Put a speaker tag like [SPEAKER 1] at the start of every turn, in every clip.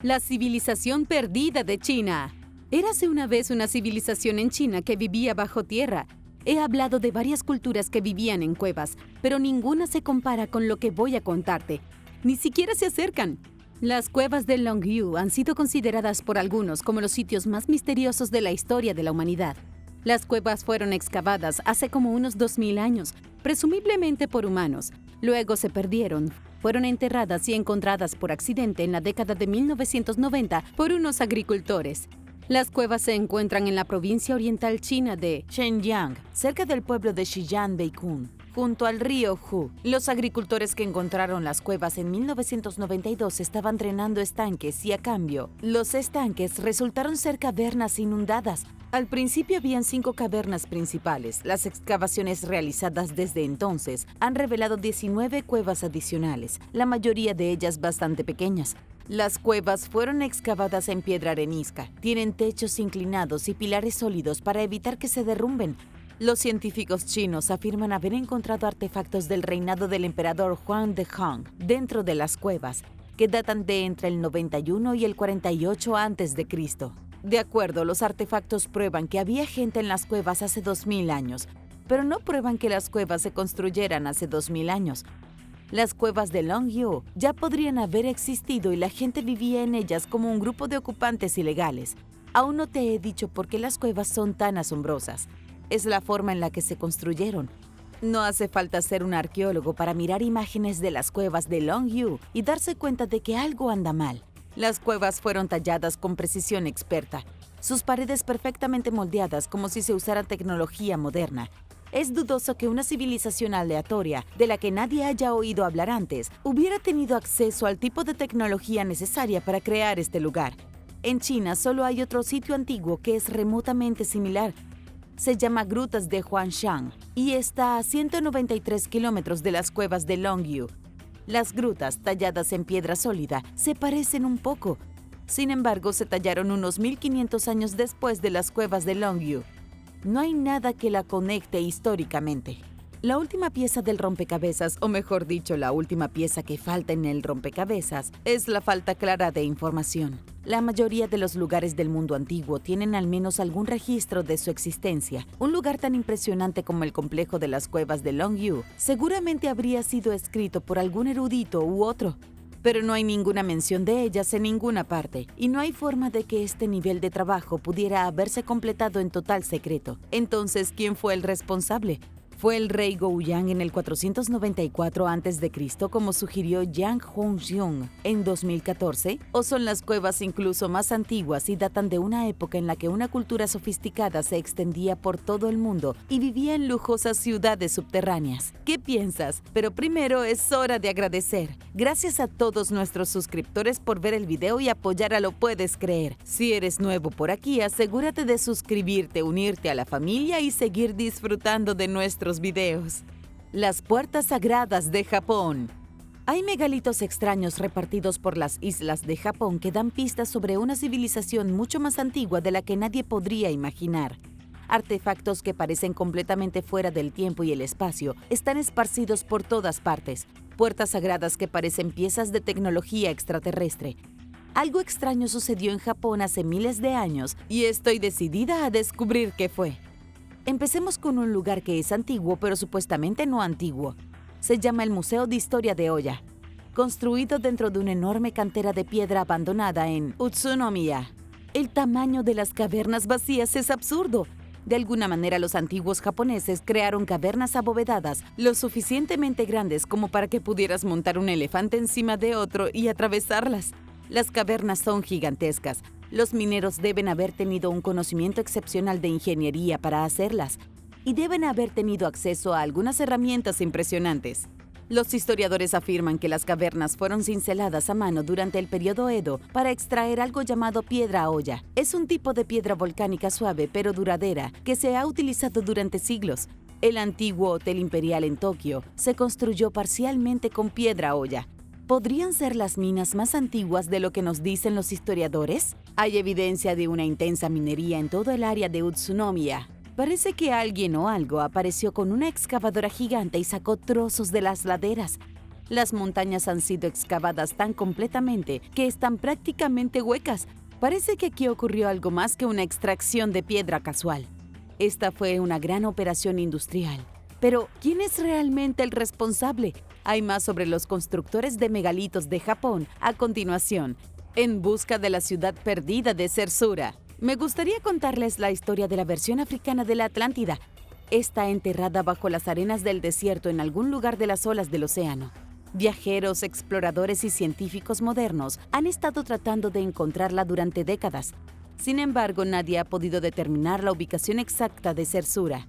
[SPEAKER 1] La civilización perdida de China. Érase una vez una civilización en China que vivía bajo tierra. He hablado de varias culturas que vivían en cuevas, pero ninguna se compara con lo que voy a contarte. Ni siquiera se acercan. Las cuevas de Longyu han sido consideradas por algunos como los sitios más misteriosos de la historia de la humanidad. Las cuevas fueron excavadas hace como unos 2000 años, presumiblemente por humanos. Luego se perdieron. Fueron enterradas y encontradas por accidente en la década de 1990 por unos agricultores. Las cuevas se encuentran en la provincia oriental china de Shenyang, cerca del pueblo de Xi'an-Beicun, junto al río Hu. Los agricultores que encontraron las cuevas en 1992 estaban drenando estanques y, a cambio, los estanques resultaron ser cavernas inundadas. Al principio habían 5 cavernas principales. Las excavaciones realizadas desde entonces han revelado 19 cuevas adicionales, la mayoría de ellas bastante pequeñas. Las cuevas fueron excavadas en piedra arenisca, tienen techos inclinados y pilares sólidos para evitar que se derrumben. Los científicos chinos afirman haber encontrado artefactos del reinado del emperador Huang de Hong dentro de las cuevas, que datan de entre el 91 y el 48 a.C. De acuerdo, los artefactos prueban que había gente en las cuevas hace 2000 años, pero no prueban que las cuevas se construyeran hace 2000 años. Las cuevas de Longyu ya podrían haber existido y la gente vivía en ellas como un grupo de ocupantes ilegales. Aún no te he dicho por qué las cuevas son tan asombrosas. Es la forma en la que se construyeron. No hace falta ser un arqueólogo para mirar imágenes de las cuevas de Longyu y darse cuenta de que algo anda mal. Las cuevas fueron talladas con precisión experta, sus paredes perfectamente moldeadas como si se usara tecnología moderna. Es dudoso que una civilización aleatoria, de la que nadie haya oído hablar antes, hubiera tenido acceso al tipo de tecnología necesaria para crear este lugar. En China solo hay otro sitio antiguo que es remotamente similar. Se llama Grutas de Huangshan y está a 193 kilómetros de las cuevas de Longyu. Las grutas, talladas en piedra sólida, se parecen un poco. Sin embargo, se tallaron unos 1500 años después de las cuevas de Longyu. No hay nada que la conecte históricamente. La última pieza del rompecabezas, o mejor dicho, la última pieza que falta en el rompecabezas, es la falta clara de información. La mayoría de los lugares del mundo antiguo tienen al menos algún registro de su existencia. Un lugar tan impresionante como el complejo de las cuevas de Longyu seguramente habría sido escrito por algún erudito u otro, pero no hay ninguna mención de ellas en ninguna parte, y no hay forma de que este nivel de trabajo pudiera haberse completado en total secreto. Entonces, ¿quién fue el responsable? ¿Fue el rey Gouyang en el 494 a.C., como sugirió Yang Hongxiong en 2014? ¿O son las cuevas incluso más antiguas y datan de una época en la que una cultura sofisticada se extendía por todo el mundo y vivía en lujosas ciudades subterráneas? ¿Qué piensas? Pero primero es hora de agradecer. Gracias a todos nuestros suscriptores por ver el video y apoyar a Lo Puedes Creer. Si eres nuevo por aquí, asegúrate de suscribirte, unirte a la familia y seguir disfrutando de nuestros videos. Las puertas sagradas de Japón. Hay megalitos extraños repartidos por las islas de Japón que dan pistas sobre una civilización mucho más antigua de la que nadie podría imaginar. Artefactos que parecen completamente fuera del tiempo y el espacio están esparcidos por todas partes. Puertas sagradas que parecen piezas de tecnología extraterrestre. Algo extraño sucedió en Japón hace miles de años y estoy decidida a descubrir qué fue. Empecemos con un lugar que es antiguo, pero supuestamente no antiguo. Se llama el Museo de Historia de Oya, construido dentro de una enorme cantera de piedra abandonada en Utsunomiya. El tamaño de las cavernas vacías es absurdo. De alguna manera, los antiguos japoneses crearon cavernas abovedadas lo suficientemente grandes como para que pudieras montar un elefante encima de otro y atravesarlas. Las cavernas son gigantescas. Los mineros deben haber tenido un conocimiento excepcional de ingeniería para hacerlas y deben haber tenido acceso a algunas herramientas impresionantes. Los historiadores afirman que las cavernas fueron cinceladas a mano durante el periodo Edo para extraer algo llamado piedra Oya. Es un tipo de piedra volcánica suave pero duradera que se ha utilizado durante siglos. El antiguo Hotel Imperial en Tokio se construyó parcialmente con piedra Oya. ¿Podrían ser las minas más antiguas de lo que nos dicen los historiadores? Hay evidencia de una intensa minería en todo el área de Utsunomiya. Parece que alguien o algo apareció con una excavadora gigante y sacó trozos de las laderas. Las montañas han sido excavadas tan completamente que están prácticamente huecas. Parece que aquí ocurrió algo más que una extracción de piedra casual. Esta fue una gran operación industrial. Pero, ¿quién es realmente el responsable? Hay más sobre los constructores de megalitos de Japón a continuación, en busca de la ciudad perdida de Zersura. Me gustaría contarles la historia de la versión africana de la Atlántida. Está enterrada bajo las arenas del desierto en algún lugar de las olas del océano. Viajeros, exploradores y científicos modernos han estado tratando de encontrarla durante décadas. Sin embargo, nadie ha podido determinar la ubicación exacta de Zersura.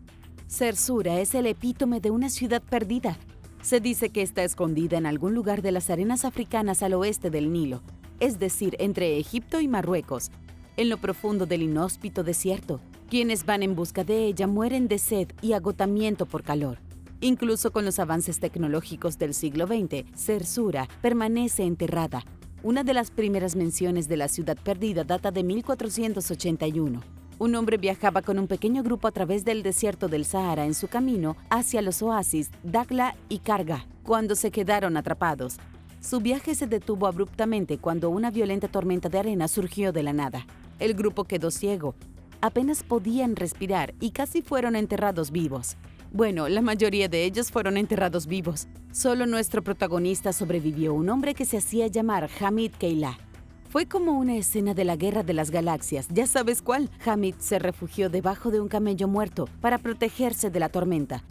[SPEAKER 1] Zersura es el epítome de una ciudad perdida. Se dice que está escondida en algún lugar de las arenas africanas al oeste del Nilo, es decir, entre Egipto y Marruecos, en lo profundo del inhóspito desierto. Quienes van en busca de ella mueren de sed y agotamiento por calor. Incluso con los avances tecnológicos del siglo XX, Zersura permanece enterrada. Una de las primeras menciones de la ciudad perdida data de 1481. Un hombre viajaba con un pequeño grupo a través del desierto del Sahara en su camino hacia los oasis Dakhla y Karga, cuando se quedaron atrapados. Su viaje se detuvo abruptamente cuando una violenta tormenta de arena surgió de la nada. El grupo quedó ciego. Apenas podían respirar y casi fueron enterrados vivos. Bueno, la mayoría de ellos fueron enterrados vivos. Solo nuestro protagonista sobrevivió, un hombre que se hacía llamar Hamid Keila. Fue como una escena de la Guerra de las Galaxias. ¿Ya sabes cuál? Hamid se refugió debajo de un camello muerto para protegerse de la tormenta.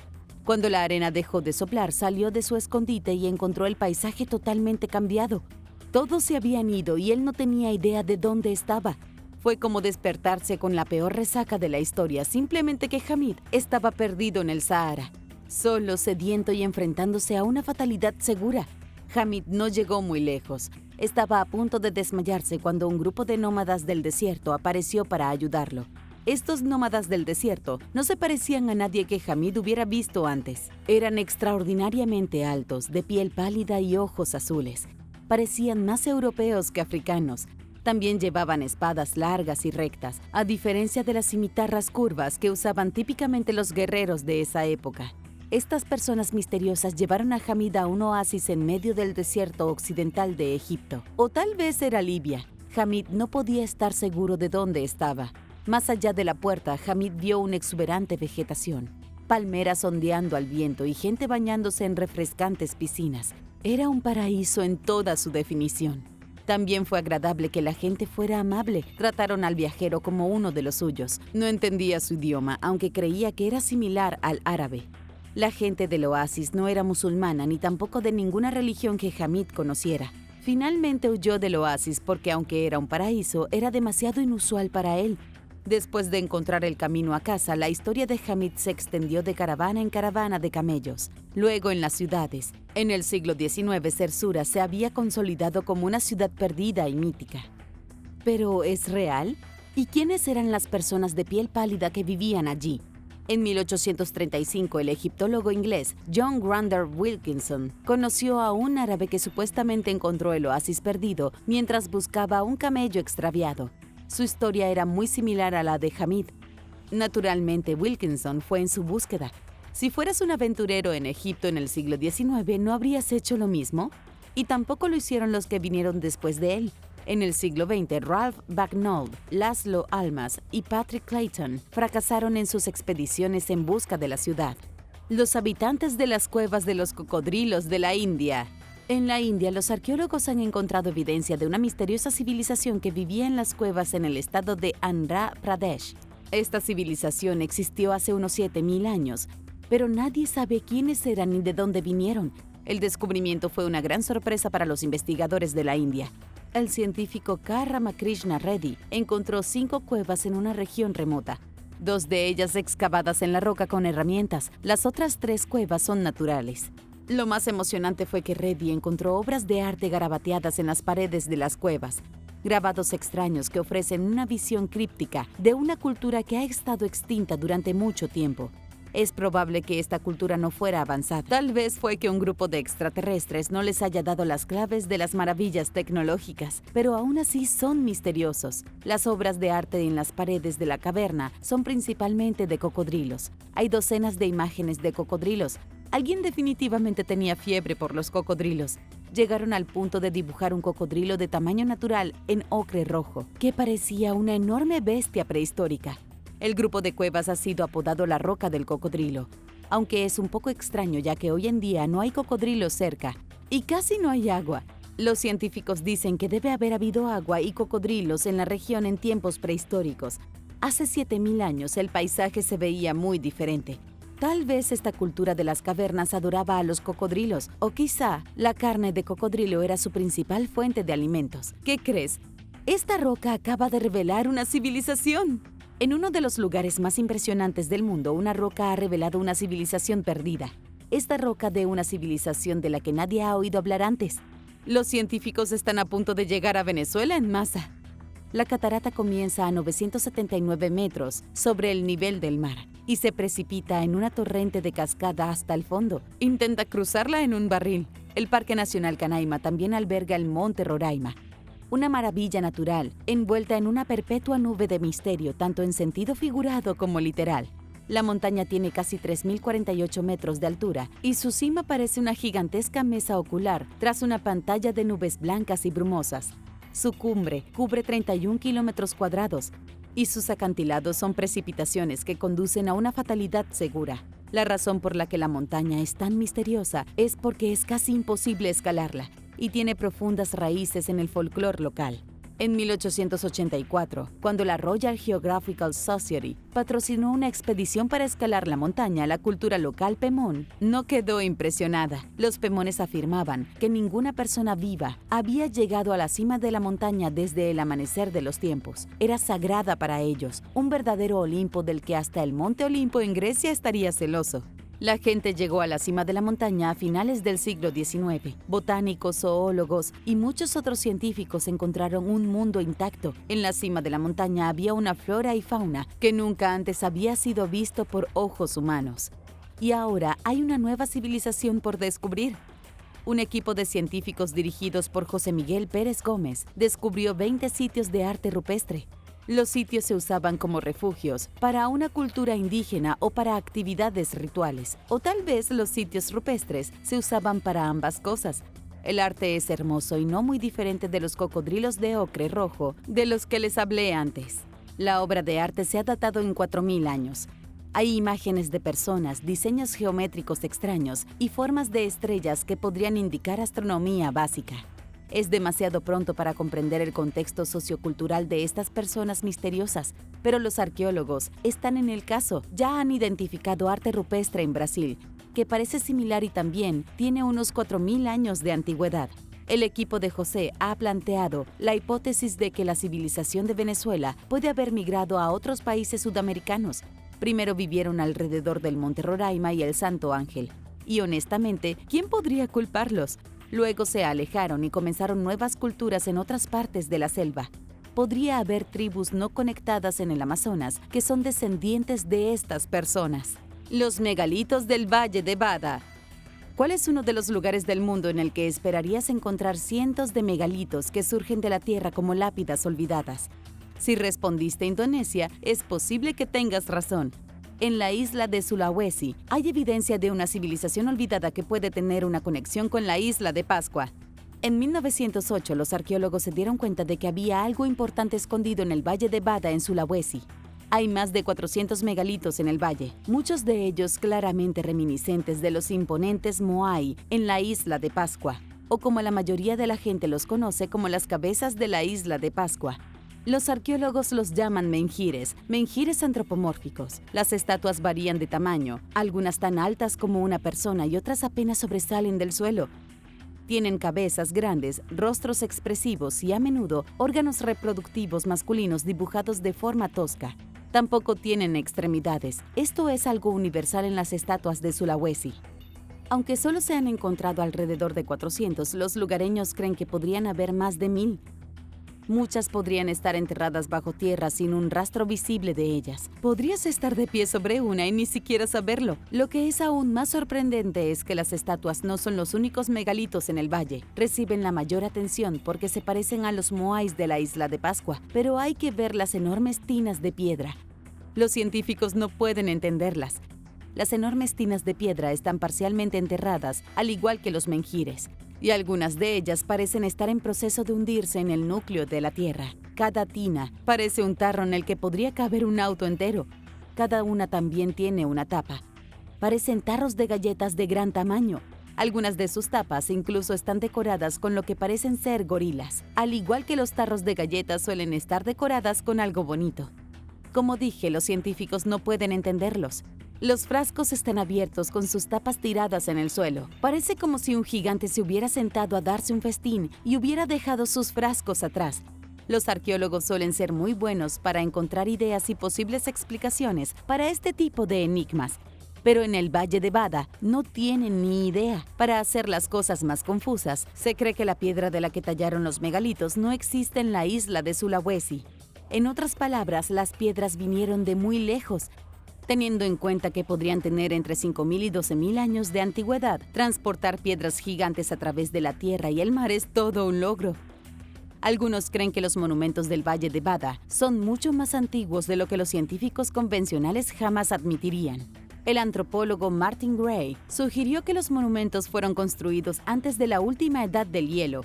[SPEAKER 1] Cuando la arena dejó de soplar, salió de su escondite y encontró el paisaje totalmente cambiado. Todos se habían ido y él no tenía idea de dónde estaba. Fue como despertarse con la peor resaca de la historia, simplemente que Hamid estaba perdido en el Sahara, solo, sediento y enfrentándose a una fatalidad segura. Hamid no llegó muy lejos. Estaba a punto de desmayarse cuando un grupo de nómadas del desierto apareció para ayudarlo. Estos nómadas del desierto no se parecían a nadie que Hamid hubiera visto antes. Eran extraordinariamente altos, de piel pálida y ojos azules. Parecían más europeos que africanos. También llevaban espadas largas y rectas, a diferencia de las cimitarras curvas que usaban típicamente los guerreros de esa época. Estas personas misteriosas llevaron a Hamid a un oasis en medio del desierto occidental de Egipto. O tal vez era Libia. Hamid no podía estar seguro de dónde estaba. Más allá de la puerta, Hamid vio una exuberante vegetación. Palmeras ondeando al viento y gente bañándose en refrescantes piscinas. Era un paraíso en toda su definición. También fue agradable que la gente fuera amable. Trataron al viajero como uno de los suyos. No entendía su idioma, aunque creía que era similar al árabe. La gente del oasis no era musulmana ni tampoco de ninguna religión que Hamid conociera. Finalmente huyó del oasis porque, aunque era un paraíso, era demasiado inusual para él. Después de encontrar el camino a casa, la historia de Hamid se extendió de caravana en caravana de camellos. Luego en las ciudades. En el siglo XIX, Zersura se había consolidado como una ciudad perdida y mítica. ¿Pero es real? ¿Y quiénes eran las personas de piel pálida que vivían allí? En 1835, el egiptólogo inglés John Grander Wilkinson conoció a un árabe que supuestamente encontró el oasis perdido mientras buscaba un camello extraviado. Su historia era muy similar a la de Hamid. Naturalmente, Wilkinson fue en su búsqueda. Si fueras un aventurero en Egipto en el siglo XIX, ¿no habrías hecho lo mismo? Y tampoco lo hicieron los que vinieron después de él. En el siglo XX, Ralph Bagnold, Laszlo Almas y Patrick Clayton fracasaron en sus expediciones en busca de la ciudad. Los habitantes de las cuevas de los cocodrilos de la India. En la India, los arqueólogos han encontrado evidencia de una misteriosa civilización que vivía en las cuevas en el estado de Andhra Pradesh. Esta civilización existió hace unos 7,000 años, pero nadie sabe quiénes eran ni de dónde vinieron. El descubrimiento fue una gran sorpresa para los investigadores de la India. El científico K. Ramakrishna Reddy encontró 5 cuevas en una región remota, 2 de ellas excavadas en la roca con herramientas. Las otras 3 cuevas son naturales. Lo más emocionante fue que Reddy encontró obras de arte garabateadas en las paredes de las cuevas, grabados extraños que ofrecen una visión críptica de una cultura que ha estado extinta durante mucho tiempo. Es probable que esta cultura no fuera avanzada. Tal vez fue que un grupo de extraterrestres no les haya dado las claves de las maravillas tecnológicas, pero aún así son misteriosos. Las obras de arte en las paredes de la caverna son principalmente de cocodrilos. Hay docenas de imágenes de cocodrilos, Alguien definitivamente tenía fiebre por los cocodrilos. Llegaron al punto de dibujar un cocodrilo de tamaño natural en ocre rojo, que parecía una enorme bestia prehistórica. El grupo de cuevas ha sido apodado la Roca del Cocodrilo, aunque es un poco extraño ya que hoy en día no hay cocodrilos cerca y casi no hay agua. Los científicos dicen que debe haber habido agua y cocodrilos en la región en tiempos prehistóricos. Hace 7000 años el paisaje se veía muy diferente. Tal vez esta cultura de las cavernas adoraba a los cocodrilos, o quizá la carne de cocodrilo era su principal fuente de alimentos. ¿Qué crees? Esta roca acaba de revelar una civilización. En uno de los lugares más impresionantes del mundo, una roca ha revelado una civilización perdida. Esta roca de una civilización de la que nadie ha oído hablar antes. Los científicos están a punto de llegar a Venezuela en masa. La catarata comienza a 979 metros sobre el nivel del mar y se precipita en una torrente de cascada hasta el fondo. Intenta cruzarla en un barril. El Parque Nacional Canaima también alberga el Monte Roraima, una maravilla natural envuelta en una perpetua nube de misterio, tanto en sentido figurado como literal. La montaña tiene casi 3.048 metros de altura y su cima parece una gigantesca mesa ocular tras una pantalla de nubes blancas y brumosas. Su cumbre cubre 31 kilómetros cuadrados y sus acantilados son precipitaciones que conducen a una fatalidad segura. La razón por la que la montaña es tan misteriosa es porque es casi imposible escalarla y tiene profundas raíces en el folclore local. En 1884, cuando la Royal Geographical Society patrocinó una expedición para escalar la montaña, la cultura local pemón no quedó impresionada. Los pemones afirmaban que ninguna persona viva había llegado a la cima de la montaña desde el amanecer de los tiempos. Era sagrada para ellos, un verdadero Olimpo del que hasta el Monte Olimpo en Grecia estaría celoso. La gente llegó a la cima de la montaña a finales del siglo XIX. Botánicos, zoólogos y muchos otros científicos encontraron un mundo intacto. En la cima de la montaña había una flora y fauna que nunca antes había sido visto por ojos humanos. Y ahora hay una nueva civilización por descubrir. Un equipo de científicos dirigidos por José Miguel Pérez Gómez descubrió 20 sitios de arte rupestre. Los sitios se usaban como refugios para una cultura indígena o para actividades rituales, o tal vez los sitios rupestres se usaban para ambas cosas. El arte es hermoso y no muy diferente de los cocodrilos de ocre rojo de los que les hablé antes. La obra de arte se ha datado en 4000 años. Hay imágenes de personas, diseños geométricos extraños y formas de estrellas que podrían indicar astronomía básica. Es demasiado pronto para comprender el contexto sociocultural de estas personas misteriosas, pero los arqueólogos están en el caso. Ya han identificado arte rupestre en Brasil, que parece similar y también tiene unos 4000 años de antigüedad. El equipo de José ha planteado la hipótesis de que la civilización de Venezuela puede haber migrado a otros países sudamericanos. Primero vivieron alrededor del Monte Roraima y el Santo Ángel. Y honestamente, ¿quién podría culparlos? Luego se alejaron y comenzaron nuevas culturas en otras partes de la selva. Podría haber tribus no conectadas en el Amazonas que son descendientes de estas personas. Los megalitos del Valle de Bada. ¿Cuál es uno de los lugares del mundo en el que esperarías encontrar cientos de megalitos que surgen de la tierra como lápidas olvidadas? Si respondiste Indonesia, es posible que tengas razón. En la isla de Sulawesi hay evidencia de una civilización olvidada que puede tener una conexión con la isla de Pascua. En 1908, los arqueólogos se dieron cuenta de que había algo importante escondido en el Valle de Bada en Sulawesi. Hay más de 400 megalitos en el valle, muchos de ellos claramente reminiscentes de los imponentes Moai en la isla de Pascua, o como la mayoría de la gente los conoce como las cabezas de la isla de Pascua. Los arqueólogos los llaman menhires antropomórficos. Las estatuas varían de tamaño, algunas tan altas como una persona y otras apenas sobresalen del suelo. Tienen cabezas grandes, rostros expresivos y a menudo órganos reproductivos masculinos dibujados de forma tosca. Tampoco tienen extremidades. Esto es algo universal en las estatuas de Sulawesi. Aunque solo se han encontrado alrededor de 400, los lugareños creen que podrían haber más de 1000. Muchas podrían estar enterradas bajo tierra sin un rastro visible de ellas. Podrías estar de pie sobre una y ni siquiera saberlo. Lo que es aún más sorprendente es que las estatuas no son los únicos megalitos en el valle. Reciben la mayor atención porque se parecen a los moais de la isla de Pascua, pero hay que ver las enormes tinas de piedra. Los científicos no pueden entenderlas. Las enormes tinas de piedra están parcialmente enterradas, al igual que los menhires, y algunas de ellas parecen estar en proceso de hundirse en el núcleo de la Tierra. Cada tina parece un tarro en el que podría caber un auto entero. Cada una también tiene una tapa. Parecen tarros de galletas de gran tamaño. Algunas de sus tapas incluso están decoradas con lo que parecen ser gorilas, al igual que los tarros de galletas suelen estar decoradas con algo bonito. Como dije, los científicos no pueden entenderlos. Los frascos están abiertos con sus tapas tiradas en el suelo. Parece como si un gigante se hubiera sentado a darse un festín y hubiera dejado sus frascos atrás. Los arqueólogos suelen ser muy buenos para encontrar ideas y posibles explicaciones para este tipo de enigmas. Pero en el Valle de Bada no tienen ni idea. Para hacer las cosas más confusas, se cree que la piedra de la que tallaron los megalitos no existe en la isla de Sulawesi. En otras palabras, las piedras vinieron de muy lejos. Teniendo en cuenta que podrían tener entre 5.000 y 12.000 años de antigüedad, transportar piedras gigantes a través de la tierra y el mar es todo un logro. Algunos creen que los monumentos del Valle de Bada son mucho más antiguos de lo que los científicos convencionales jamás admitirían. El antropólogo Martin Gray sugirió que los monumentos fueron construidos antes de la última edad del hielo,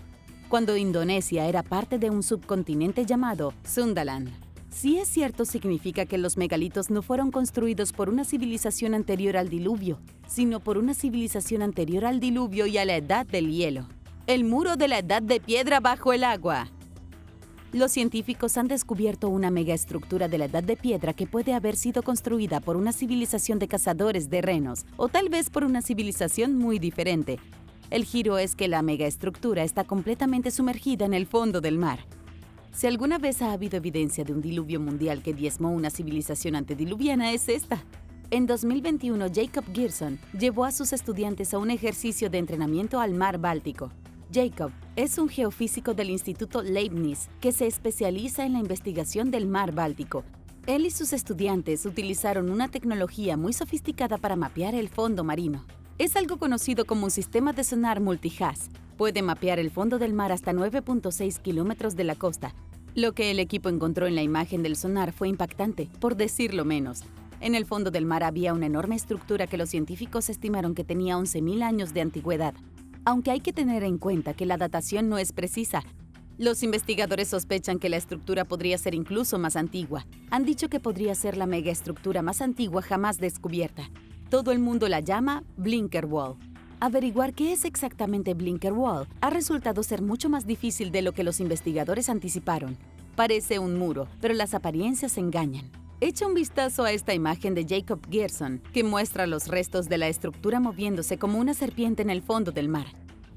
[SPEAKER 1] cuando Indonesia era parte de un subcontinente llamado Sundaland. Si es cierto, significa que los megalitos no fueron construidos por una civilización anterior al diluvio, sino por una civilización anterior al diluvio y a la edad del hielo. El muro de la edad de piedra bajo el agua. Los científicos han descubierto una megaestructura de la edad de piedra que puede haber sido construida por una civilización de cazadores de renos, o tal vez por una civilización muy diferente. El giro es que la megaestructura está completamente sumergida en el fondo del mar. Si alguna vez ha habido evidencia de un diluvio mundial que diezmó una civilización antediluviana, es esta. En 2021, Jacob Gerson llevó a sus estudiantes a un ejercicio de entrenamiento al mar Báltico. Jacob es un geofísico del Instituto Leibniz que se especializa en la investigación del mar Báltico. Él y sus estudiantes utilizaron una tecnología muy sofisticada para mapear el fondo marino. Es algo conocido como un sistema de sonar multihaz. Puede mapear el fondo del mar hasta 9.6 kilómetros de la costa. Lo que el equipo encontró en la imagen del sonar fue impactante, por decirlo menos. En el fondo del mar había una enorme estructura que los científicos estimaron que tenía 11.000 años de antigüedad. Aunque hay que tener en cuenta que la datación no es precisa, los investigadores sospechan que la estructura podría ser incluso más antigua. Han dicho que podría ser la megaestructura más antigua jamás descubierta. Todo el mundo la llama Blinker Wall. Averiguar qué es exactamente Blinker Wall ha resultado ser mucho más difícil de lo que los investigadores anticiparon. Parece un muro, pero las apariencias engañan. Echa un vistazo a esta imagen de Jacob Gerson, que muestra los restos de la estructura moviéndose como una serpiente en el fondo del mar.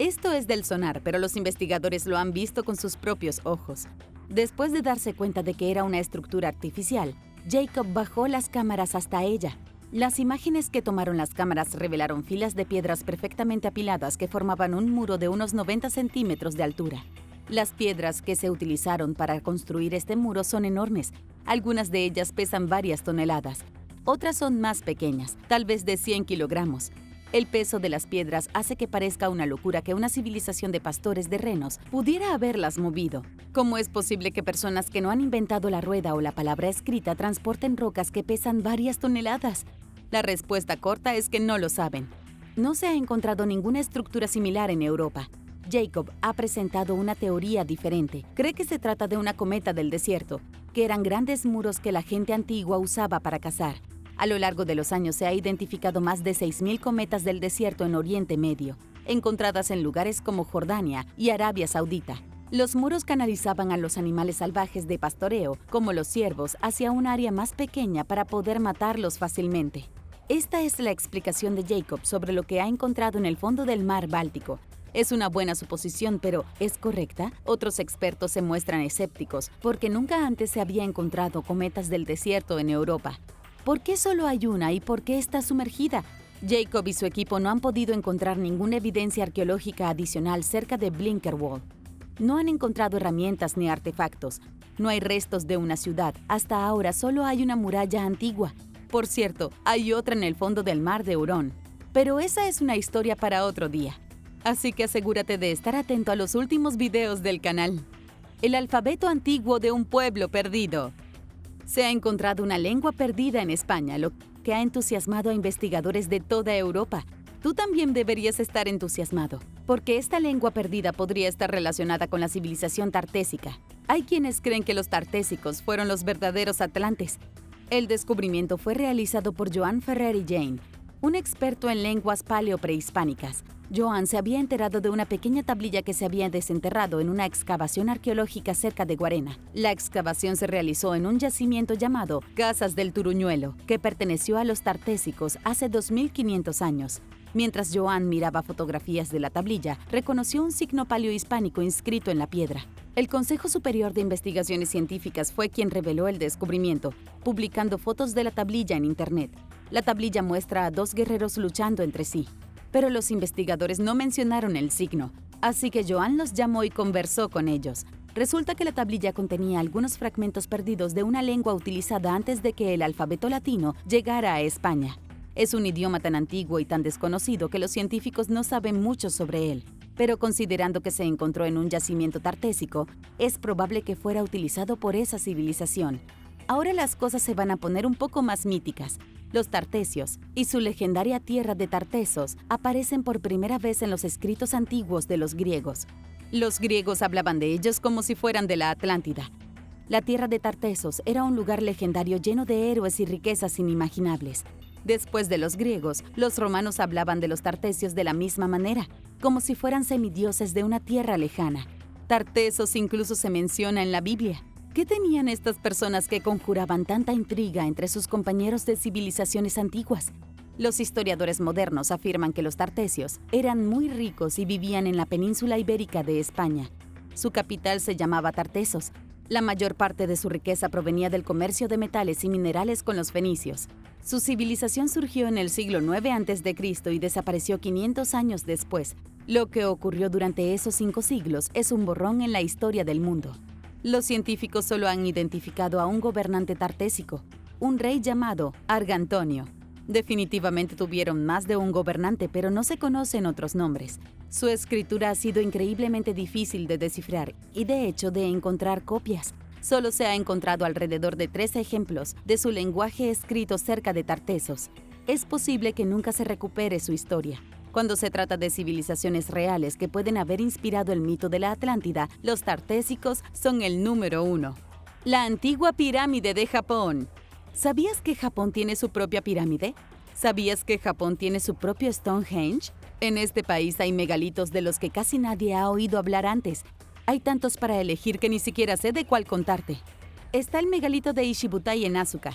[SPEAKER 1] Esto es del sonar, pero los investigadores lo han visto con sus propios ojos. Después de darse cuenta de que era una estructura artificial, Jacob bajó las cámaras hasta ella. Las imágenes que tomaron las cámaras revelaron filas de piedras perfectamente apiladas que formaban un muro de unos 90 centímetros de altura. Las piedras que se utilizaron para construir este muro son enormes. Algunas de ellas pesan varias toneladas. Otras son más pequeñas, tal vez de 100 kilogramos. El peso de las piedras hace que parezca una locura que una civilización de pastores de renos pudiera haberlas movido. ¿Cómo es posible que personas que no han inventado la rueda o la palabra escrita transporten rocas que pesan varias toneladas? La respuesta corta es que no lo saben. No se ha encontrado ninguna estructura similar en Europa. Jacob ha presentado una teoría diferente. Cree que se trata de una cometa del desierto, que eran grandes muros que la gente antigua usaba para cazar. A lo largo de los años se ha identificado más de 6.000 cometas del desierto en Oriente Medio, encontradas en lugares como Jordania y Arabia Saudita. Los muros canalizaban a los animales salvajes de pastoreo, como los ciervos, hacia un área más pequeña para poder matarlos fácilmente. Esta es la explicación de Jacob sobre lo que ha encontrado en el fondo del mar Báltico. Es una buena suposición, pero ¿es correcta? Otros expertos se muestran escépticos, porque nunca antes se había encontrado cometas del desierto en Europa. ¿Por qué solo hay una y por qué está sumergida? Jacob y su equipo no han podido encontrar ninguna evidencia arqueológica adicional cerca de Blinker Wall. No han encontrado herramientas ni artefactos. No hay restos de una ciudad. Hasta ahora solo hay una muralla antigua. Por cierto, hay otra en el fondo del mar de Hurón. Pero esa es una historia para otro día. Así que asegúrate de estar atento a los últimos videos del canal. El alfabeto antiguo de un pueblo perdido. Se ha encontrado una lengua perdida en España, lo que ha entusiasmado a investigadores de toda Europa. Tú también deberías estar entusiasmado, porque esta lengua perdida podría estar relacionada con la civilización tartésica. Hay quienes creen que los tartésicos fueron los verdaderos atlantes. El descubrimiento fue realizado por Joan Ferrer y Jane, un experto en lenguas paleoprehispánicas. Joan se había enterado de una pequeña tablilla que se había desenterrado en una excavación arqueológica cerca de Guarena. La excavación se realizó en un yacimiento llamado Casas del Turuñuelo, que perteneció a los tartésicos hace 2500 años. Mientras Joan miraba fotografías de la tablilla, reconoció un signo paleohispánico inscrito en la piedra. El Consejo Superior de Investigaciones Científicas fue quien reveló el descubrimiento, publicando fotos de la tablilla en Internet. La tablilla muestra a dos guerreros luchando entre sí, pero los investigadores no mencionaron el signo, así que Joan los llamó y conversó con ellos. Resulta que la tablilla contenía algunos fragmentos perdidos de una lengua utilizada antes de que el alfabeto latino llegara a España. Es un idioma tan antiguo y tan desconocido que los científicos no saben mucho sobre él, pero considerando que se encontró en un yacimiento tartésico, es probable que fuera utilizado por esa civilización. Ahora las cosas se van a poner un poco más míticas. Los tartesios y su legendaria tierra de Tartesos aparecen por primera vez en los escritos antiguos de los griegos. Los griegos hablaban de ellos como si fueran de la Atlántida. La tierra de Tartesos era un lugar legendario lleno de héroes y riquezas inimaginables. Después de los griegos, los romanos hablaban de los tartesios de la misma manera, como si fueran semidioses de una tierra lejana. Tartesos incluso se menciona en la Biblia. ¿Qué tenían estas personas que conjuraban tanta intriga entre sus compañeros de civilizaciones antiguas? Los historiadores modernos afirman que los tartesios eran muy ricos y vivían en la península ibérica de España. Su capital se llamaba Tartesos. La mayor parte de su riqueza provenía del comercio de metales y minerales con los fenicios. Su civilización surgió en el siglo IX a.C. y desapareció 500 años después. Lo que ocurrió durante esos 5 siglos es un borrón en la historia del mundo. Los científicos solo han identificado a un gobernante tartésico, un rey llamado Argantonio. Definitivamente tuvieron más de un gobernante, pero no se conocen otros nombres. Su escritura ha sido increíblemente difícil de descifrar y, de hecho, de encontrar copias. Solo se ha encontrado alrededor de 3 ejemplos de su lenguaje escrito cerca de Tartesos. Es posible que nunca se recupere su historia. Cuando se trata de civilizaciones reales que pueden haber inspirado el mito de la Atlántida, los tartésicos son el número 1. La antigua pirámide de Japón. ¿Sabías que Japón tiene su propia pirámide? ¿Sabías que Japón tiene su propio Stonehenge? En este país hay megalitos de los que casi nadie ha oído hablar antes. Hay tantos para elegir que ni siquiera sé de cuál contarte. Está el megalito de Ishibutai en Asuka,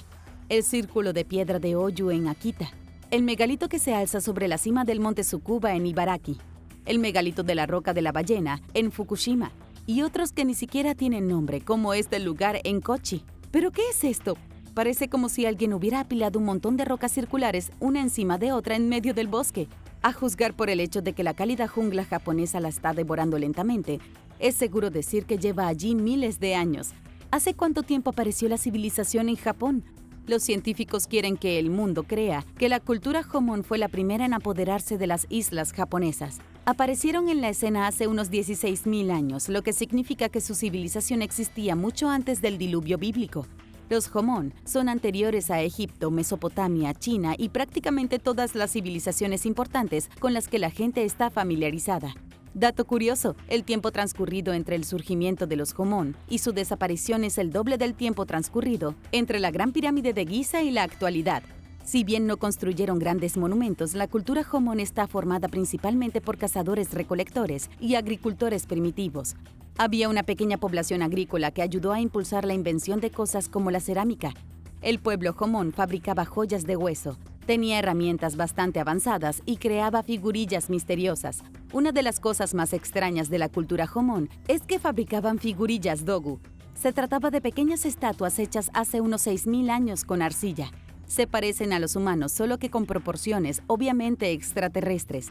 [SPEAKER 1] el círculo de piedra de Oyu en Akita, el megalito que se alza sobre la cima del monte Tsukuba en Ibaraki, el megalito de la roca de la ballena en Fukushima, y otros que ni siquiera tienen nombre, como este lugar en Kochi. ¿Pero qué es esto? Parece como si alguien hubiera apilado un montón de rocas circulares una encima de otra en medio del bosque. A juzgar por el hecho de que la cálida jungla japonesa la está devorando lentamente, es seguro decir que lleva allí miles de años. ¿Hace cuánto tiempo apareció la civilización en Japón? Los científicos quieren que el mundo crea que la cultura Jomon fue la primera en apoderarse de las islas japonesas. Aparecieron en la escena hace unos 16.000 años, lo que significa que su civilización existía mucho antes del diluvio bíblico. Los Jomon son anteriores a Egipto, Mesopotamia, China y prácticamente todas las civilizaciones importantes con las que la gente está familiarizada. Dato curioso, el tiempo transcurrido entre el surgimiento de los Jomon y su desaparición es el doble del tiempo transcurrido entre la Gran Pirámide de Giza y la actualidad. Si bien no construyeron grandes monumentos, la cultura Jomon está formada principalmente por cazadores-recolectores y agricultores primitivos. Había una pequeña población agrícola que ayudó a impulsar la invención de cosas como la cerámica. El pueblo Jomon fabricaba joyas de hueso, tenía herramientas bastante avanzadas y creaba figurillas misteriosas. Una de las cosas más extrañas de la cultura Jomon es que fabricaban figurillas dogu. Se trataba de pequeñas estatuas hechas hace unos 6.000 años con arcilla. Se parecen a los humanos, solo que con proporciones obviamente extraterrestres.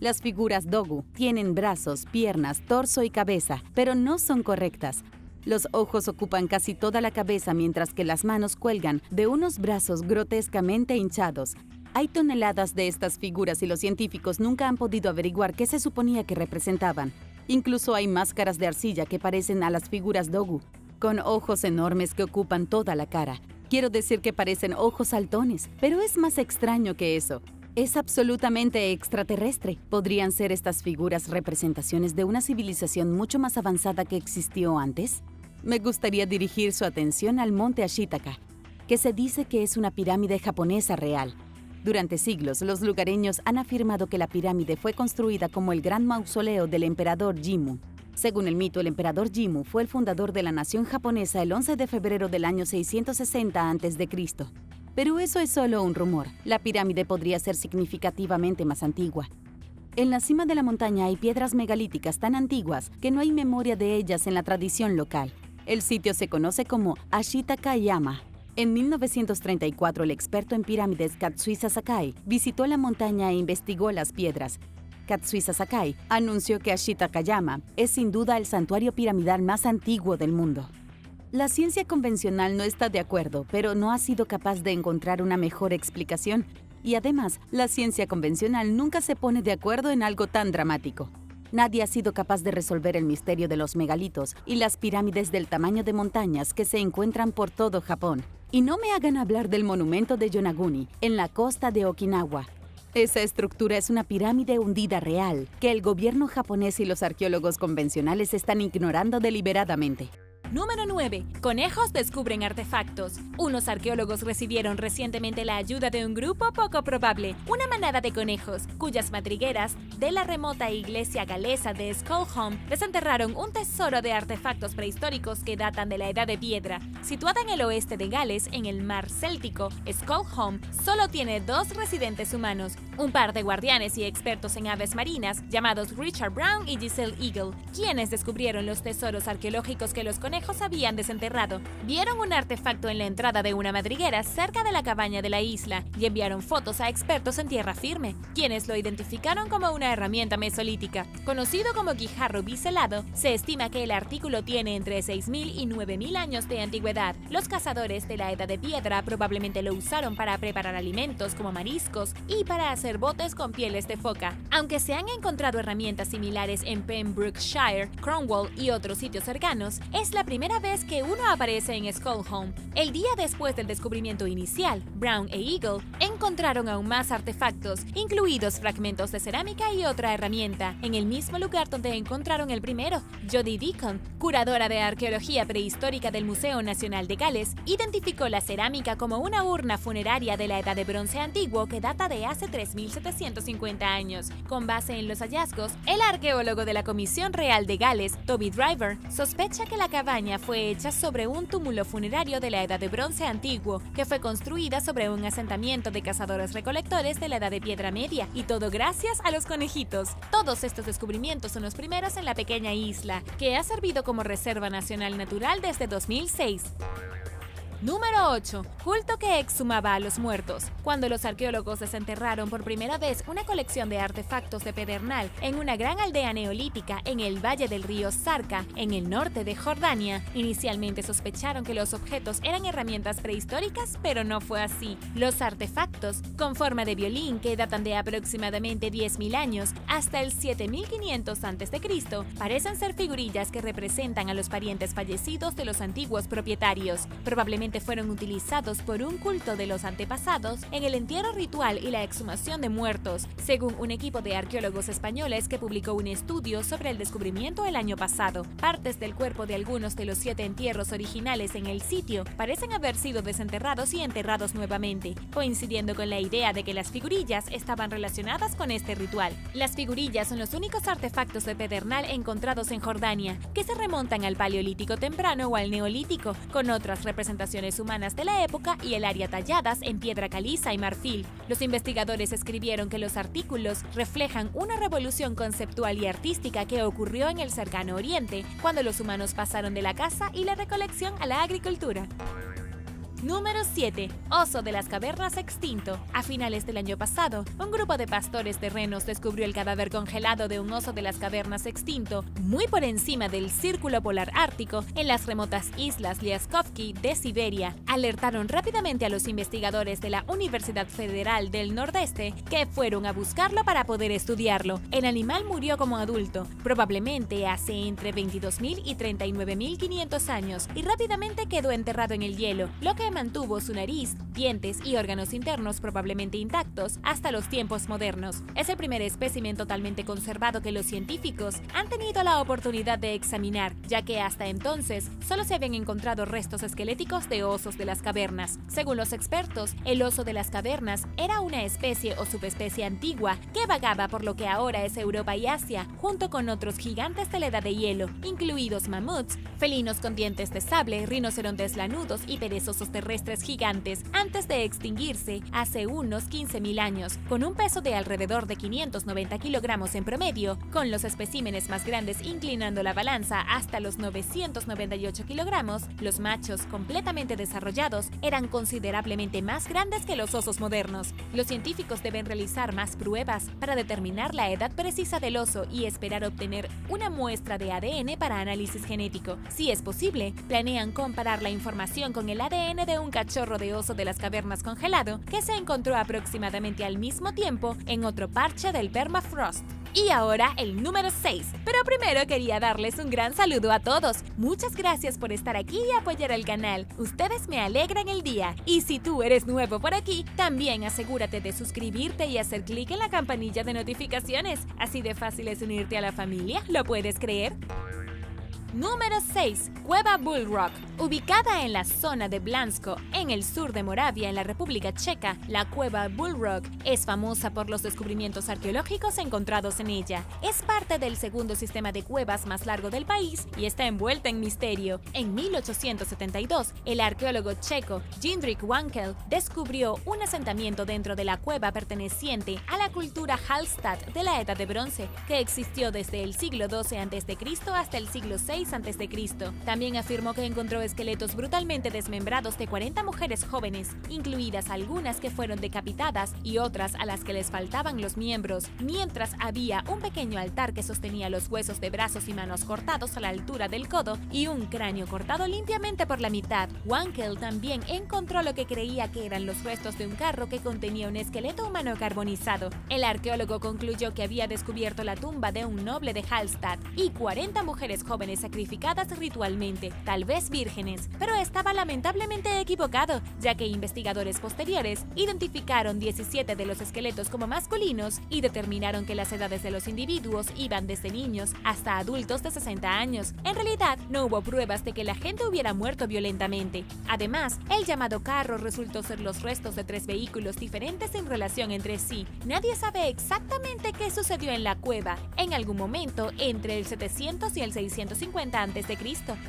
[SPEAKER 1] Las figuras dogu tienen brazos, piernas, torso y cabeza, pero no son correctas. Los ojos ocupan casi toda la cabeza mientras que las manos cuelgan de unos brazos grotescamente hinchados. Hay toneladas de estas figuras y los científicos nunca han podido averiguar qué se suponía que representaban. Incluso hay máscaras de arcilla que parecen a las figuras dogu, con ojos enormes que ocupan toda la cara. Quiero decir que parecen ojos saltones, pero es más extraño que eso. Es absolutamente extraterrestre. ¿Podrían ser estas figuras representaciones de una civilización mucho más avanzada que existió antes? Me gustaría dirigir su atención al monte Ashitaka, que se dice que es una pirámide japonesa real. Durante siglos, los lugareños han afirmado que la pirámide fue construida como el gran mausoleo del emperador Jimmu. Según el mito, el emperador Jimmu fue el fundador de la nación japonesa el 11 de febrero del año 660 a.C. Pero eso es solo un rumor. La pirámide podría ser significativamente más antigua. En la cima de la montaña hay piedras megalíticas tan antiguas que no hay memoria de ellas en la tradición local. El sitio se conoce como Ashitaka-yama. En 1934, el experto en pirámides Katsuhisa Sakai visitó la montaña e investigó las piedras. Katsuhisa Sakai anunció que Ashitaka-yama es sin duda el santuario piramidal más antiguo del mundo. La ciencia convencional no está de acuerdo, pero no ha sido capaz de encontrar una mejor explicación. Y además, la ciencia convencional nunca se pone de acuerdo en algo tan dramático. Nadie ha sido capaz de resolver el misterio de los megalitos y las pirámides del tamaño de montañas que se encuentran por todo Japón. Y no me hagan hablar del monumento de Yonaguni, en la costa de Okinawa. Esa estructura es una pirámide hundida real, que el gobierno japonés y los arqueólogos convencionales están ignorando deliberadamente.
[SPEAKER 2] Número 9. Conejos descubren artefactos. Unos arqueólogos recibieron recientemente la ayuda de un grupo poco probable, una manada de conejos, cuyas madrigueras de la remota iglesia galesa de Skullholm desenterraron un tesoro de artefactos prehistóricos que datan de la Edad de Piedra. Situada en el oeste de Gales, en el mar Céltico, Skullholm solo tiene 2 residentes humanos, un par de guardianes y expertos en aves marinas llamados Richard Brown y Giselle Eagle, quienes descubrieron los tesoros arqueológicos que los conejos habían desenterrado. Vieron un artefacto en la entrada de una madriguera cerca de la cabaña de la isla y enviaron fotos a expertos en tierra firme, quienes lo identificaron como una herramienta mesolítica. Conocido como guijarro biselado, se estima que el artículo tiene entre 6.000 y 9.000 años de antigüedad. Los cazadores de la Edad de Piedra probablemente lo usaron para preparar alimentos como mariscos y para hacer botes con pieles de foca. Aunque se han encontrado herramientas similares en Pembrokeshire, Cornwall y otros sitios cercanos, es la primera vez que uno aparece en Skullholm. El día después del descubrimiento inicial, Brown e Eagle encontraron aún más artefactos, incluidos fragmentos de cerámica y otra herramienta, en el mismo lugar donde encontraron el primero. Jodie Deacon, curadora de arqueología prehistórica del Museo Nacional de Gales, identificó la cerámica como una urna funeraria de la Edad de Bronce antiguo que data de hace 3.750 años. Con base en los hallazgos, el arqueólogo de la Comisión Real de Gales, Toby Driver, sospecha que la cabaña fue hecha sobre un túmulo funerario de la Edad de Bronce antiguo, que fue construida sobre un asentamiento de cazadores-recolectores de la Edad de Piedra Media, y todo gracias a los conejitos. Todos estos descubrimientos son los primeros en la pequeña isla, que ha servido como reserva nacional natural desde 2006. Número 8. Culto que exhumaba a los muertos. Cuando los arqueólogos desenterraron por primera vez una colección de artefactos de pedernal en una gran aldea neolítica en el valle del río Sarka, en el norte de Jordania, inicialmente sospecharon que los objetos eran herramientas prehistóricas, pero no fue así. Los artefactos, con forma de violín que datan de aproximadamente 10.000 años hasta el 7.500 a.C., parecen ser figurillas que representan a los parientes fallecidos de los antiguos propietarios. Probablemente fueron utilizados por un culto de los antepasados en el entierro ritual y la exhumación de muertos, según un equipo de arqueólogos españoles que publicó un estudio sobre el descubrimiento el año pasado. Partes del cuerpo de algunos de los 7 entierros originales en el sitio parecen haber sido desenterrados y enterrados nuevamente, coincidiendo con la idea de que las figurillas estaban relacionadas con este ritual. Las figurillas son los únicos artefactos de pedernal encontrados en Jordania, que se remontan al Paleolítico temprano o al Neolítico, con otras representaciones humanas de la época y el área talladas en piedra caliza y marfil. Los investigadores escribieron que los artículos reflejan una revolución conceptual y artística que ocurrió en el cercano Oriente, cuando los humanos pasaron de la caza y la recolección a la agricultura. Número 7. Oso de las cavernas extinto. A finales del año pasado, un grupo de pastores terrenos descubrió el cadáver congelado de un oso de las cavernas extinto, muy por encima del círculo polar ártico, en las remotas islas Liaskovsky de Siberia. Alertaron rápidamente a los investigadores de la Universidad Federal del Nordeste, que fueron a buscarlo para poder estudiarlo. El animal murió como adulto, probablemente hace entre 22.000 y 39.500 años, y rápidamente quedó enterrado en el hielo, lo que que mantuvo su nariz, dientes y órganos internos probablemente intactos hasta los tiempos modernos. Es el primer espécimen totalmente conservado que los científicos han tenido la oportunidad de examinar, ya que hasta entonces solo se habían encontrado restos esqueléticos de osos de las cavernas. Según los expertos, el oso de las cavernas era una especie o subespecie antigua que vagaba por lo que ahora es Europa y Asia, junto con otros gigantes de la edad de hielo, incluidos mamuts, felinos con dientes de sable, rinocerontes lanudos y perezosos terrestres gigantes, antes de extinguirse hace unos 15.000 años, con un peso de alrededor de 590 kilogramos en promedio, con los especímenes más grandes inclinando la balanza hasta los 998 kilogramos. Los machos completamente desarrollados eran considerablemente más grandes que los osos modernos. Los científicos deben realizar más pruebas para determinar la edad precisa del oso y esperar obtener una muestra de ADN para análisis genético. Si es posible, planean comparar la información con el ADN de un cachorro de oso de las cavernas congelado que se encontró aproximadamente al mismo tiempo en otro parche del permafrost. Y ahora el número 6. Pero primero quería darles un gran saludo a todos. Muchas gracias por estar aquí y apoyar el canal. Ustedes me alegran el día. Y si tú eres nuevo por aquí, también asegúrate de suscribirte y hacer clic en la campanilla de notificaciones. Así de fácil es unirte a la familia, ¿lo puedes creer? Número 6. Cueva Bull Rock. Ubicada en la zona de Blansko, en el sur de Moravia, en la República Checa, la cueva Bull Rock es famosa por los descubrimientos arqueológicos encontrados en ella. Es parte del segundo sistema de cuevas más largo del país y está envuelta en misterio. En 1872, el arqueólogo checo Jindřich Wankel descubrió un asentamiento dentro de la cueva perteneciente a la cultura Hallstatt de la Edad de Bronce, que existió desde el siglo XII a.C. hasta el siglo VI a.C. También afirmó que encontró esqueletos brutalmente desmembrados de 40 mujeres jóvenes, incluidas algunas que fueron decapitadas y otras a las que les faltaban los miembros, mientras había un pequeño altar que sostenía los huesos de brazos y manos cortados a la altura del codo y un cráneo cortado limpiamente por la mitad. Wankel también encontró lo que creía que eran los restos de un carro que contenía un esqueleto humano carbonizado. El arqueólogo concluyó que había descubierto la tumba de un noble de Hallstatt y 40 mujeres jóvenes sacrificadas ritualmente, tal vez vírgenes, pero estaba lamentablemente equivocado, ya que investigadores posteriores identificaron 17 de los esqueletos como masculinos y determinaron que las edades de los individuos iban desde niños hasta adultos de 60 años. En realidad, no hubo pruebas de que la gente hubiera muerto violentamente. Además, el llamado carro resultó ser los restos de 3 vehículos diferentes en relación entre sí. Nadie sabe exactamente qué sucedió en la cueva en algún momento entre el 700 y el 650 a.C.,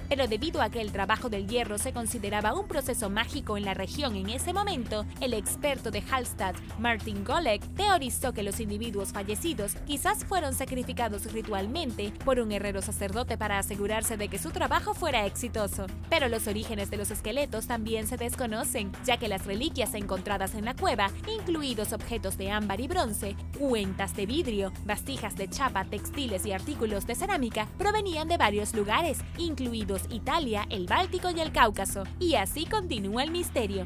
[SPEAKER 2] pero debido a que el trabajo del hierro se consideraba un proceso mágico en la región en ese momento, el experto de Hallstatt, Martin Golek, teorizó que los individuos fallecidos quizás fueron sacrificados ritualmente por un herrero sacerdote para asegurarse de que su trabajo fuera exitoso. Pero los orígenes de los esqueletos también se desconocen, ya que las reliquias encontradas en la cueva, incluidos objetos de ámbar y bronce, cuentas de vidrio, vasijas de chapa, textiles y artículos de cerámica, provenían de varios lugares, incluidos Italia, el Báltico y el Cáucaso. Y así continúa el misterio.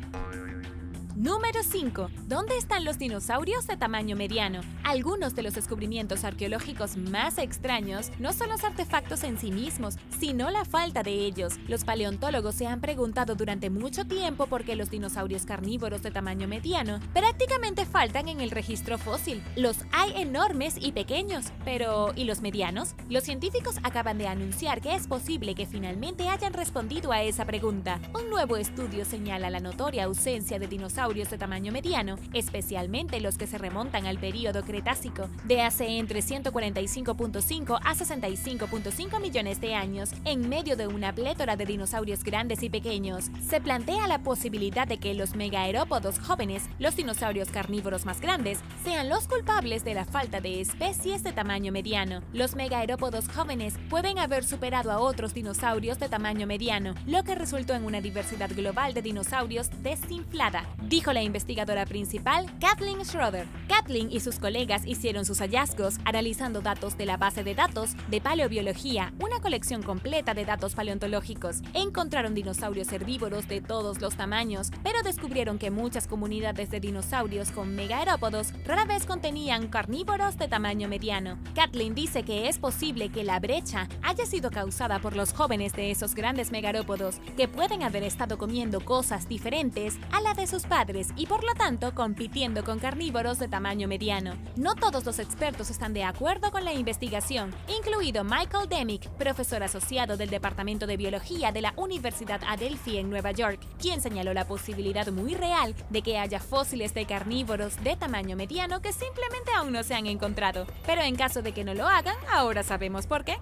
[SPEAKER 2] Número 5. ¿Dónde están los dinosaurios de tamaño mediano? Algunos de los descubrimientos arqueológicos más extraños no son los artefactos en sí mismos, sino la falta de ellos. Los paleontólogos se han preguntado durante mucho tiempo por qué los dinosaurios carnívoros de tamaño mediano prácticamente faltan en el registro fósil. Los hay enormes y pequeños, pero ¿y los medianos? Los científicos acaban de anunciar que es posible que finalmente hayan respondido a esa pregunta. Un nuevo estudio señala la notoria ausencia de dinosaurios de tamaño mediano, especialmente los que se remontan al período Cretácico, de hace entre 145.5 a 65.5 millones de años, en medio de una plétora de dinosaurios grandes y pequeños. Se plantea la posibilidad de que los megaherópodos jóvenes, los dinosaurios carnívoros más grandes, sean los culpables de la falta de especies de tamaño mediano. Los megaherópodos jóvenes pueden haber superado a otros dinosaurios de tamaño mediano, lo que resultó en una diversidad global de dinosaurios desinflada, dijo la investigadora principal, Kathleen Schroeder. Kathleen y sus colegas hicieron sus hallazgos analizando datos de la base de datos de paleobiología, una colección completa de datos paleontológicos. Encontraron dinosaurios herbívoros de todos los tamaños, pero descubrieron que muchas comunidades de dinosaurios con megaerópodos rara vez contenían carnívoros de tamaño mediano. Catlin dice que es posible que la brecha haya sido causada por los jóvenes de esos grandes megaerópodos, que pueden haber estado comiendo cosas diferentes a la de sus padres y por lo tanto compitiendo con carnívoros de tamaño mediano. No todos los expertos están de acuerdo con la investigación, incluido Michael Demick, profesor asociado del Departamento de Biología de la Universidad Adelphi en Nueva York, quien señaló la posibilidad muy real de que haya fósiles de carnívoros de tamaño mediano que simplemente aún no se han encontrado. Pero en caso de que no lo hagan, ahora sabemos por qué.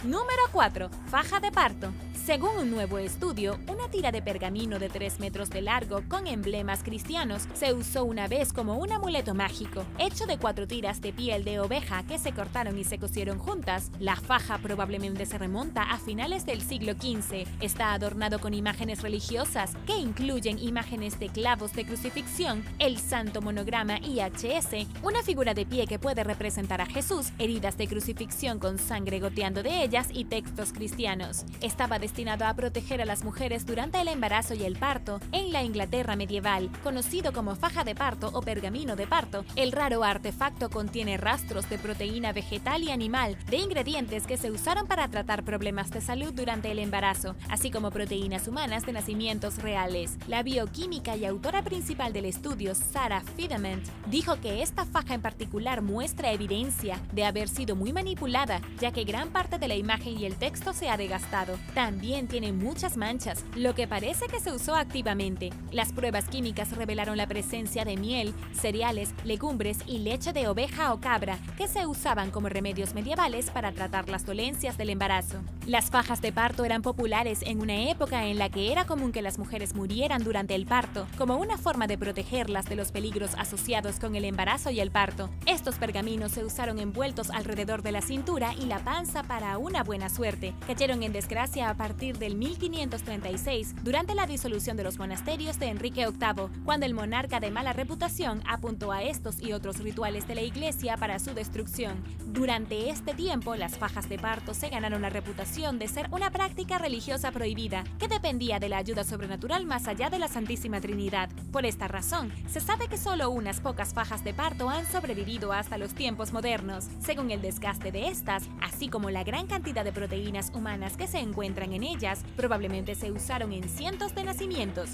[SPEAKER 2] Número 4. Faja de parto. Según un nuevo estudio, una tira de pergamino de 3 metros de largo con emblemas cristianos se usó una vez como un amuleto mágico. Hecho de 4 tiras de piel de oveja que se cortaron y se cosieron juntas, la faja probablemente se remonta a finales del siglo XV. Está adornado con imágenes religiosas que incluyen imágenes de clavos de crucifixión, el santo monograma IHS, una figura de pie que puede representar a Jesús, heridas de crucifixión con sangre goteando de ellas y textos cristianos. Estaba destinado a proteger a las mujeres durante el embarazo y el parto en la Inglaterra medieval. Conocido como faja de parto o pergamino de parto, el raro artefacto contiene rastros de proteína vegetal y animal, de ingredientes que se usaron para tratar problemas de salud durante el embarazo, así como proteínas humanas de nacimientos reales. La bioquímica y autora principal del estudio, Sarah Fiedement, dijo que esta faja en particular muestra evidencia de haber sido muy manipulada, ya que gran parte de la imagen y el texto se ha desgastado. También tiene muchas manchas, lo que parece que se usó activamente. Las pruebas químicas revelaron la presencia de miel, cereales, legumbres y leche de oveja o cabra, que se usaban como remedios medievales para tratar las dolencias del embarazo. Las fajas de parto eran populares en una época en la que era común que las mujeres murieran durante el parto, como una forma de protegerlas de los peligros asociados con el embarazo y el parto. Estos pergaminos se usaron envueltos alrededor de la cintura y la panza para una buena suerte. Cayeron en desgracia a partir del 1536, durante la disolución de los monasterios de Enrique VIII, cuando el monarca de mala reputación apuntó a estos y otros rituales de la iglesia para su destrucción. Durante este tiempo, las fajas de parto se ganaron la reputación de ser una práctica religiosa prohibida, que dependía de la ayuda sobrenatural más allá de la Santísima Trinidad. Por esta razón, se sabe que solo unas pocas fajas de parto han sobrevivido hasta los tiempos modernos. Según el desgaste de estas, así como la gran cantidad de proteínas humanas que se encuentran en ellas, probablemente se usaron en cientos de nacimientos.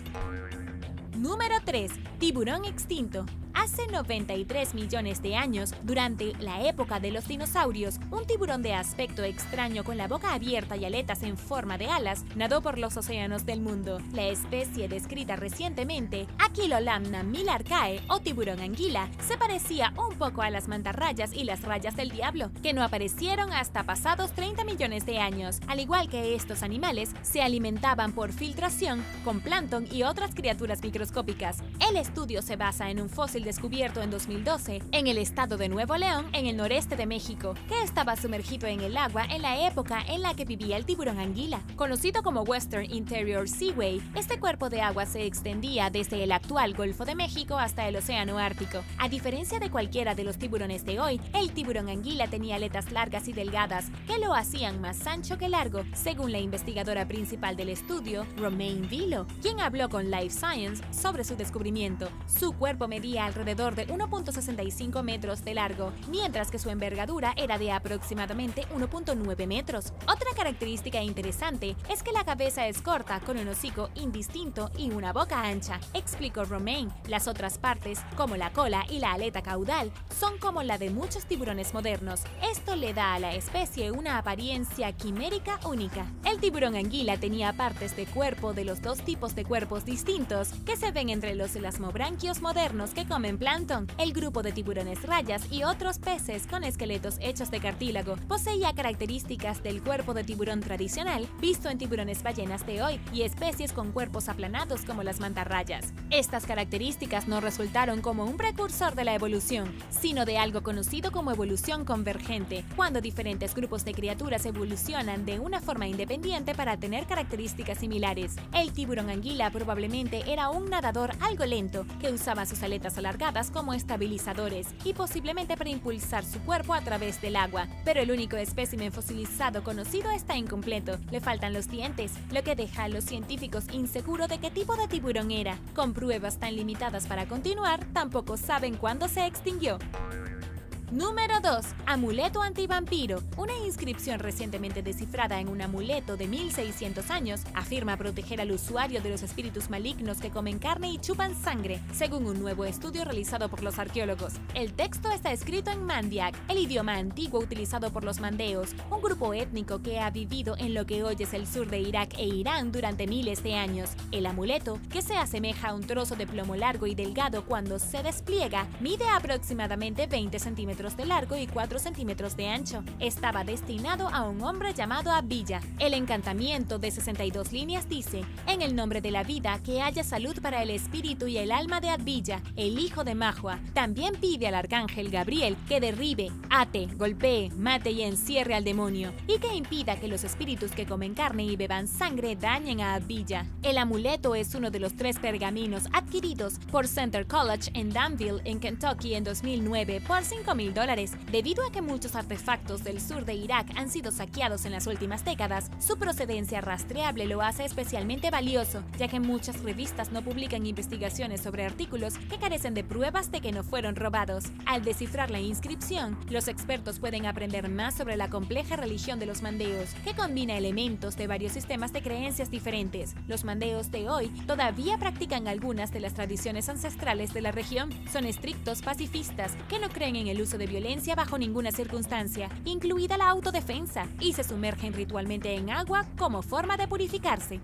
[SPEAKER 2] Número 3. Tiburón extinto. Hace 93 millones de años, durante la época de los dinosaurios, un tiburón de aspecto extraño con la boca abierta y aletas en forma de alas nadó por los océanos del mundo. La especie descrita recientemente, Aquilolamna millarcae o tiburón anguila, se parecía un poco a las mantarrayas y las rayas del diablo, que no aparecieron hasta pasados 30 millones de años. Al igual que estos animales, se alimentaban por filtración con plancton y otras criaturas microscópicas. El estudio se basa en un fósil descubierto en 2012 en el estado de Nuevo León, en el noreste de México, que estaba sumergido en el agua en la época en la que vivía el tiburón anguila. Conocido como Western Interior Seaway, este cuerpo de agua se extendía desde el actual Golfo de México hasta el Océano Ártico. A diferencia de cualquiera de los tiburones de hoy, el tiburón anguila tenía aletas largas y delgadas que lo hacían más ancho que largo, según la investigadora principal del estudio, Romain Vilo, quien habló con Life Science sobre su descubrimiento. Su cuerpo medía alrededor de 1.65 metros de largo, mientras que su envergadura era de aproximadamente 1.9 metros. Otra característica interesante es que la cabeza es corta, con un hocico indistinto y una boca ancha, explicó Romain. Las otras partes, como la cola y la aleta caudal, son como la de muchos tiburones modernos. Esto le da a la especie una apariencia quimérica única. El tiburón anguila tenía partes de cuerpo de los dos tipos de cuerpos distintos que se ven entre los elasmobranquios modernos que comen plancton. El grupo de tiburones rayas y otros peces con esqueletos hechos de cartílago poseía características del cuerpo de tiburón tradicional visto en tiburones ballenas de hoy y especies con cuerpos aplanados como las mantarrayas. Estas características no resultaron como un precursor de la evolución, sino de algo conocido como evolución convergente, cuando diferentes grupos de criaturas evolucionan de una forma independiente para tener características similares. El tiburón anguila probablemente era un un nadador algo lento que usaba sus aletas alargadas como estabilizadores y posiblemente para impulsar su cuerpo a través del agua. Pero el único espécimen fosilizado conocido está incompleto, le faltan los dientes, lo que deja a los científicos inseguros de qué tipo de tiburón era. Con pruebas tan limitadas para continuar, tampoco saben cuándo se extinguió. Número 2. Amuleto antivampiro. Una inscripción recientemente descifrada en un amuleto de 1600 años afirma proteger al usuario de los espíritus malignos que comen carne y chupan sangre, según un nuevo estudio realizado por los arqueólogos. El texto está escrito en Mandiag, el idioma antiguo utilizado por los mandeos, un grupo étnico que ha vivido en lo que hoy es el sur de Irak e Irán durante miles de años. El amuleto, que se asemeja a un trozo de plomo largo y delgado cuando se despliega, mide aproximadamente 20 centímetros de largo y 4 centímetros de ancho. Estaba destinado a un hombre llamado Abilla. El encantamiento de 62 líneas dice: en el nombre de la vida, que haya salud para el espíritu y el alma de Abilla, el hijo de Mahua. También pide al arcángel Gabriel que derribe, ate, golpee, mate y encierre al demonio, y que impida que los espíritus que comen carne y beban sangre dañen a Abilla. El amuleto es uno de los 3 pergaminos adquiridos por Center College en Danville, en Kentucky, en 2009 por $5,000. Debido a que muchos artefactos del sur de Irak han sido saqueados en las últimas décadas, su procedencia rastreable lo hace especialmente valioso, ya que muchas revistas no publican investigaciones sobre artículos que carecen de pruebas de que no fueron robados. Al descifrar la inscripción, los expertos pueden aprender más sobre la compleja religión de los mandeos, que combina elementos de varios sistemas de creencias diferentes. Los mandeos de hoy todavía practican algunas de las tradiciones ancestrales de la región. Son estrictos pacifistas que no creen en el uso de violencia bajo ninguna circunstancia, incluida la autodefensa, y se sumergen ritualmente en agua como forma de purificarse.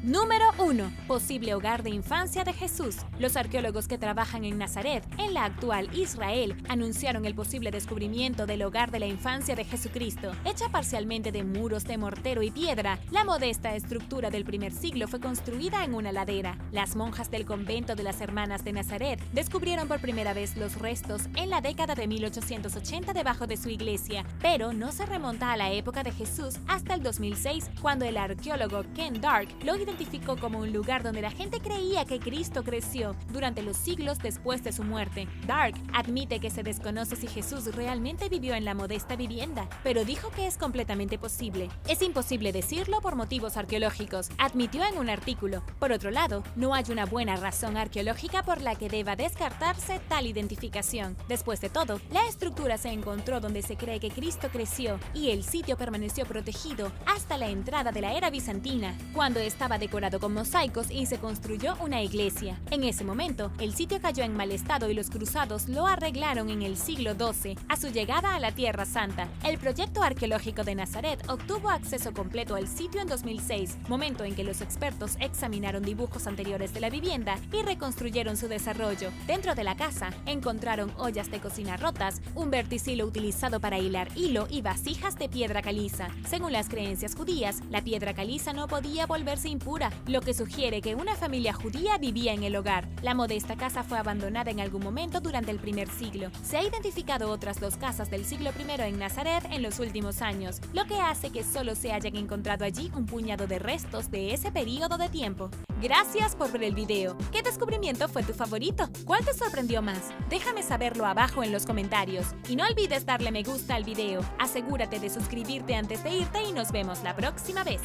[SPEAKER 2] Número 1. Posible hogar de infancia de Jesús. Los arqueólogos que trabajan en Nazaret, en la actual Israel, anunciaron el posible descubrimiento del hogar de la infancia de Jesucristo. Hecha parcialmente de muros de mortero y piedra, la modesta estructura del primer siglo fue construida en una ladera. Las monjas del convento de las Hermanas de Nazaret descubrieron por primera vez los restos en la década de 1880 debajo de su iglesia, pero no se remonta a la época de Jesús hasta el 2006, cuando el arqueólogo Ken Dark lo identificó como un lugar donde la gente creía que Cristo creció durante los siglos después de su muerte. Dark admite que se desconoce si Jesús realmente vivió en la modesta vivienda, pero dijo que es completamente posible. Es imposible decirlo por motivos arqueológicos, admitió en un artículo. Por otro lado, no hay una buena razón arqueológica por la que deba descartarse tal identificación. Después de todo, la estructura se encontró donde se cree que Cristo creció y el sitio permaneció protegido hasta la entrada de la era bizantina, cuando estaba decorado con mosaicos y se construyó una iglesia. En ese momento, el sitio cayó en mal estado y los cruzados lo arreglaron en el siglo XII, a su llegada a la Tierra Santa. El proyecto arqueológico de Nazaret obtuvo acceso completo al sitio en 2006, momento en que los expertos examinaron dibujos anteriores de la vivienda y reconstruyeron su desarrollo. Dentro de la casa, encontraron ollas de cocina rotas, un verticilo utilizado para hilar hilo y vasijas de piedra caliza. Según las creencias judías, la piedra caliza no podía volverse impura, lo que sugiere que una familia judía vivía en el hogar. La modesta casa fue abandonada en algún momento durante el primer siglo. Se ha identificado otras 2 casas del siglo I en Nazaret en los últimos años, lo que hace que solo se hayan encontrado allí un puñado de restos de ese periodo de tiempo. Gracias por ver el video. ¿Qué descubrimiento fue tu favorito? ¿Cuál te sorprendió más? Déjame saberlo abajo en los comentarios. Y no olvides darle me gusta al video. Asegúrate de suscribirte antes de irte y nos vemos la próxima vez.